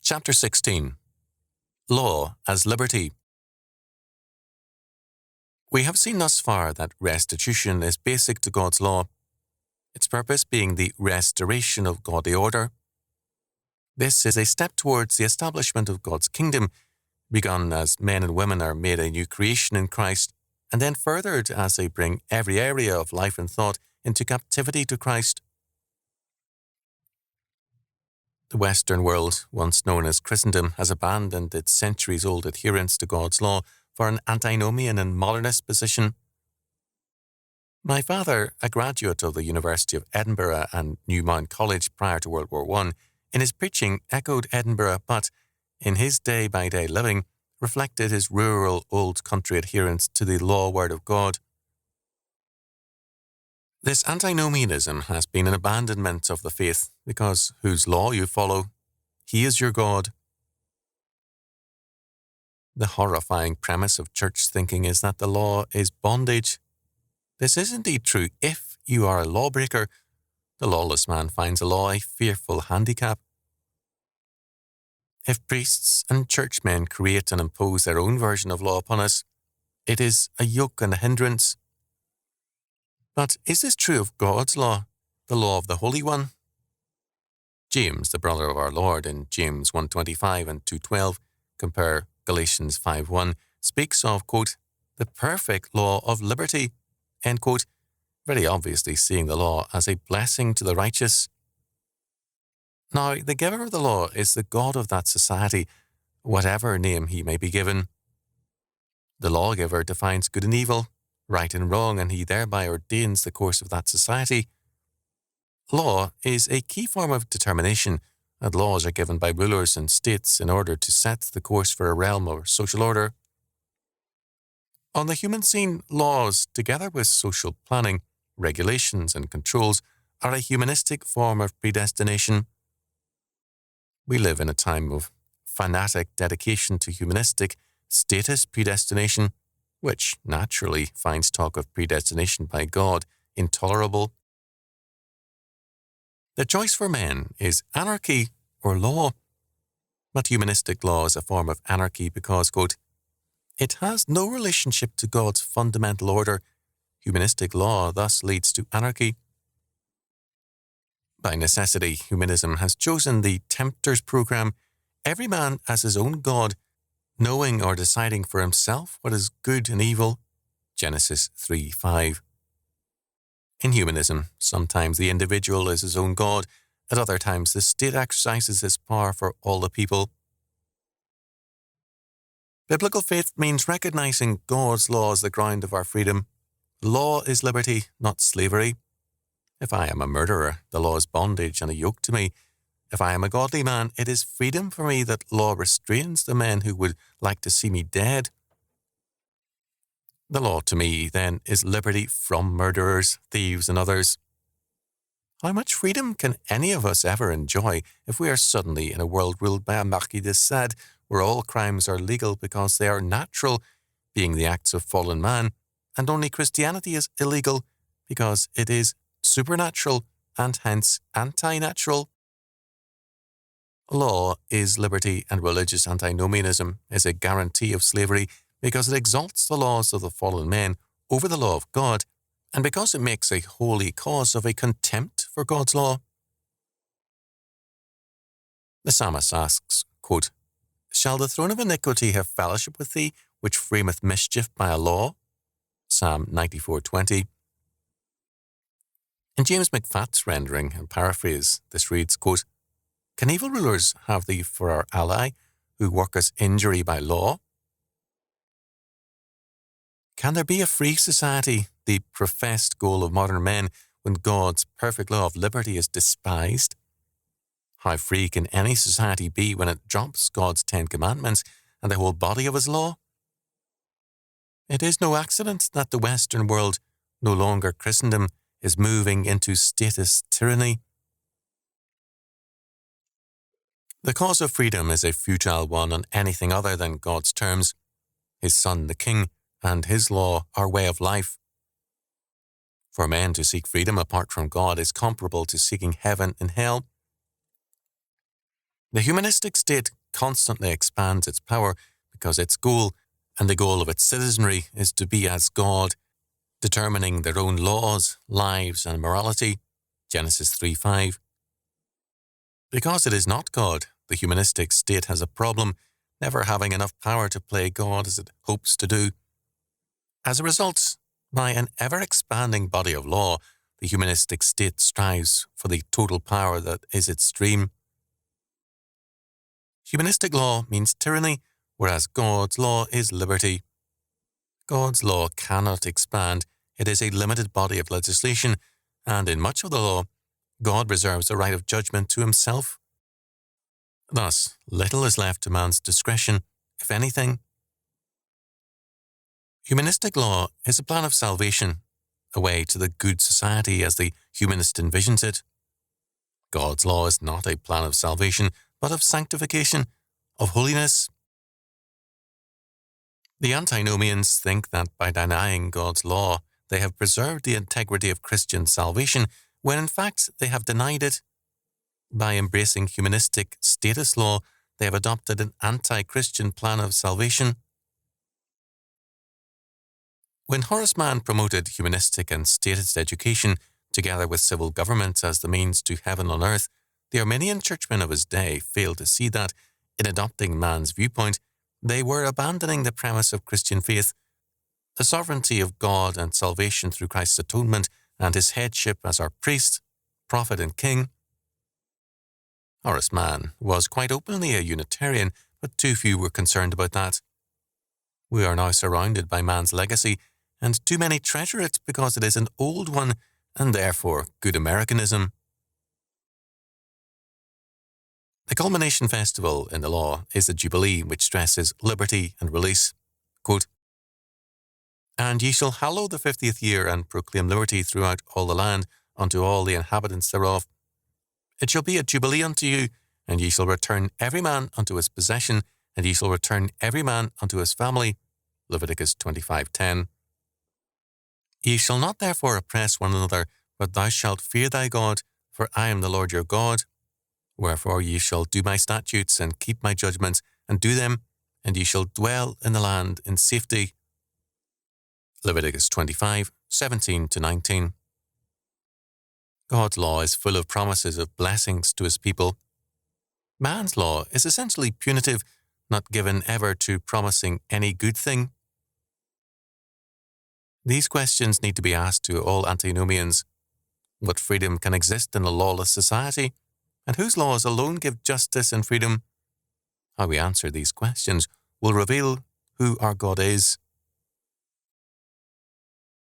Chapter 16. Law as Liberty. We have seen thus far that restitution is basic to God's law, its purpose being the restoration of godly order. This is a step towards the establishment of God's kingdom, begun as men and women are made a new creation in Christ, and then furthered as they bring every area of life and thought into captivity to Christ. The Western world, once known as Christendom, has abandoned its centuries-old adherence to God's law for an antinomian and modernist position. My father, a graduate of the University of Edinburgh and Newmount College prior to World War I, in his preaching echoed Edinburgh, but, in his day-by-day living, reflected his rural old country adherence to the law word of God. This antinomianism has been an abandonment of the faith, because whose law you follow, he is your God. The horrifying premise of church thinking is that the law is bondage. This is indeed true if you are a lawbreaker. The lawless man finds the law a fearful handicap. If priests and churchmen create and impose their own version of law upon us, it is a yoke and a hindrance. But is this true of God's law, the law of the Holy One? James, the brother of our Lord, in James 1:25 and 2:12, compare Galatians 5:1, speaks of, quote, the perfect law of liberty, end quote, very obviously seeing the law as a blessing to the righteous. Now, the giver of the law is the God of that society, whatever name he may be given. The lawgiver defines good and evil, right and wrong, and he thereby ordains the course of that society. Law is a key form of determination, and laws are given by rulers and states in order to set the course for a realm or social order. On the human scene, laws, together with social planning, regulations, and controls, are a humanistic form of predestination. We live in a time of fanatic dedication to humanistic status predestination, which naturally finds talk of predestination by God intolerable. The choice for men is anarchy or law, but humanistic law is a form of anarchy because, quote, it has no relationship to God's fundamental order. Humanistic law thus leads to anarchy. By necessity, humanism has chosen the tempter's program, every man as his own God, knowing or deciding for himself what is good and evil, Genesis 3:5. In humanism, sometimes the individual is his own God, at other times the state exercises its power for all the people. Biblical faith means recognizing God's law as the ground of our freedom. Law is liberty, not slavery. If I am a murderer, the law is bondage and a yoke to me. If I am a godly man, it is freedom for me that law restrains the men who would like to see me dead. The law to me, then, is liberty from murderers, thieves, and others. How much freedom can any of us ever enjoy if we are suddenly in a world ruled by a Marquis de Sade, where all crimes are legal because they are natural, being the acts of fallen man, and only Christianity is illegal because it is supernatural and hence anti-natural? Law is liberty, and religious antinomianism is a guarantee of slavery because it exalts the laws of the fallen men over the law of God, and because it makes a holy cause of a contempt for God's law. The psalmist asks, quote, shall the throne of iniquity have fellowship with thee, which frameth mischief by a law? Psalm 94:20. In James McFat's rendering and paraphrase, this reads, quote, can evil rulers have thee for our ally, who work us injury by law? Can there be a free society, the professed goal of modern men, when God's perfect law of liberty is despised? How free can any society be when it drops God's 10 commandments and the whole body of his law? It is no accident that the Western world, no longer Christendom, is moving into statist tyranny. The cause of freedom is a futile one on anything other than God's terms, his Son the King, and his law our way of life. For men to seek freedom apart from God is comparable to seeking heaven in hell. The humanistic state constantly expands its power because its goal and the goal of its citizenry is to be as God, determining their own laws, lives, and morality. Genesis 3:5. Because it is not God, the humanistic state has a problem, never having enough power to play God as it hopes to do. As a result, by an ever-expanding body of law, the humanistic state strives for the total power that is its dream. Humanistic law means tyranny, whereas God's law is liberty. God's law cannot expand. It is a limited body of legislation, and in much of the law, God reserves the right of judgment to himself. Thus, little is left to man's discretion, if anything. Humanistic law is a plan of salvation, a way to the good society as the humanist envisions it. God's law is not a plan of salvation, but of sanctification, of holiness. The antinomians think that by denying God's law, they have preserved the integrity of Christian salvation, when in fact they have denied it. By embracing humanistic status law, they have adopted an anti-Christian plan of salvation. When Horace Mann promoted humanistic and statist education, together with civil government as the means to heaven on earth, the Arminian churchmen of his day failed to see that, in adopting Mann's viewpoint, they were abandoning the premise of Christian faith, the sovereignty of God and salvation through Christ's atonement and his headship as our priest, prophet and king. Horace Mann was quite openly a Unitarian, but too few were concerned about that. We are now surrounded by Mann's legacy, and too many treasure it because it is an old one and therefore good Americanism. The culmination festival in the law is the Jubilee, which stresses liberty and release. Quote, "And ye shall hallow the 50th year, and proclaim liberty throughout all the land unto all the inhabitants thereof. It shall be a jubilee unto you, and ye shall return every man unto his possession, and ye shall return every man unto his family." Leviticus 25:10. "Ye shall not therefore oppress one another, but thou shalt fear thy God, for I am the Lord your God. Wherefore ye shall do my statutes, and keep my judgments, and do them, and ye shall dwell in the land in safety." Leviticus 25:17-19. God's law is full of promises of blessings to his people. Man's law is essentially punitive, not given ever to promising any good thing. These questions need to be asked to all antinomians. What freedom can exist in a lawless society? And whose laws alone give justice and freedom? How we answer these questions will reveal who our God is.